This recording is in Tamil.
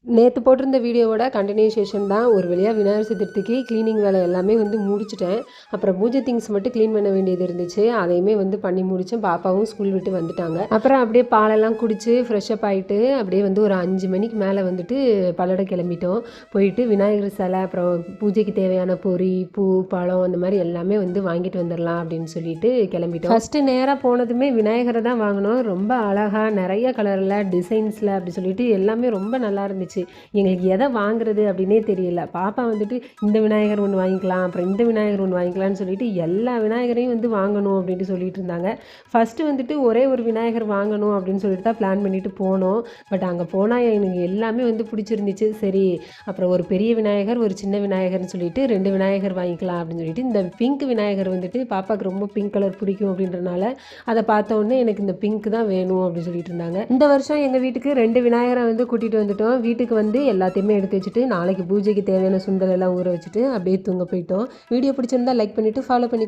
நேற்று போட்டிருந்த வீடியோவோட கண்டினியூஷேஷன் தான். ஒரு வழியாக விநாயகர் சதுர்த்திக்கு க்ளீனிங் வேலை எல்லாமே முடிச்சிட்டேன். அப்புறம் பூஜை திங்ஸ் மட்டும் க்ளீன் பண்ண வேண்டியது இருந்துச்சு. அதையுமே பண்ணி முடித்தேன். பாப்பாவும் ஸ்கூல் விட்டு வந்துட்டாங்க. அப்புறம் அப்படியே பாலெல்லாம் குடித்து ஃப்ரெஷ்அப் ஆகிட்டு அப்படியே ஒரு 5 மணிக்கு மேலே பல்லடை கிளம்பிட்டோம். போயிட்டு விநாயகர் சிலை, அப்புறம் பூஜைக்கு தேவையான பொரி, பூ, பழம் அந்த மாதிரி எல்லாமே வாங்கிட்டு வந்துடலாம் அப்படின்னு சொல்லிட்டு கிளம்பிட்டோம். ஃபஸ்ட்டு நேராக போனதுமே விநாயகரை தான் வாங்கினோம். ரொம்ப அழகாக நிறைய கலரில் டிசைன்ஸில் அப்படி சொல்லிட்டு எல்லாமே ரொம்ப நல்லா இருந்துச்சு. எங்களுக்கு எதை வாங்குறது அப்படின்னே தெரியல. பாப்பா இந்த விநாயகர் ஒன்று வாங்கிக்கலாம், அப்புறம் இந்த விநாயகர் ஒன்று வாங்கிக்கலாம்னு சொல்லிட்டு எல்லா விநாயகரையும் வாங்கணும் அப்படின்ட்டு சொல்லிட்டு இருந்தாங்க. ஃபஸ்ட்டு ஒரே ஒரு விநாயகர் வாங்கணும் அப்படின்னு சொல்லிட்டு தான் பிளான் பண்ணிட்டு போனோம். பட் அங்கே போனால் எனக்கு எல்லாமே பிடிச்சிருந்துச்சு. சரி, அப்புறம் ஒரு பெரிய விநாயகர், ஒரு சின்ன விநாயகர்னு சொல்லிட்டு 2 விநாயகர் வாங்கிக்கலாம் அப்படின்னு சொல்லிட்டு இந்த பிங்க் விநாயகர் பாப்பாவுக்கு ரொம்ப பிங்க் கலர் பிடிக்கும் அப்படின்றனால அதை பார்த்த உடனே எனக்கு இந்த பிங்க் தான் வேணும் அப்படின்னு சொல்லிட்டு இருந்தாங்க. இந்த வருஷம் எங்கள் வீட்டுக்கு 2 விநாயகரை கூட்டிகிட்டு வந்துட்டோம். வீட்டுக்கு எல்லாத்தையுமே எடுத்து வச்சுட்டு நாளைக்கு பூஜைக்கு தேவையான சுண்டல் எல்லாம் ஊற வச்சுட்டு அப்படியே தூங்க போயிட்டோம். வீடியோ பிடிச்சிருந்தா லைக் பண்ணிவிட்டு ஃபாலோ பண்ணி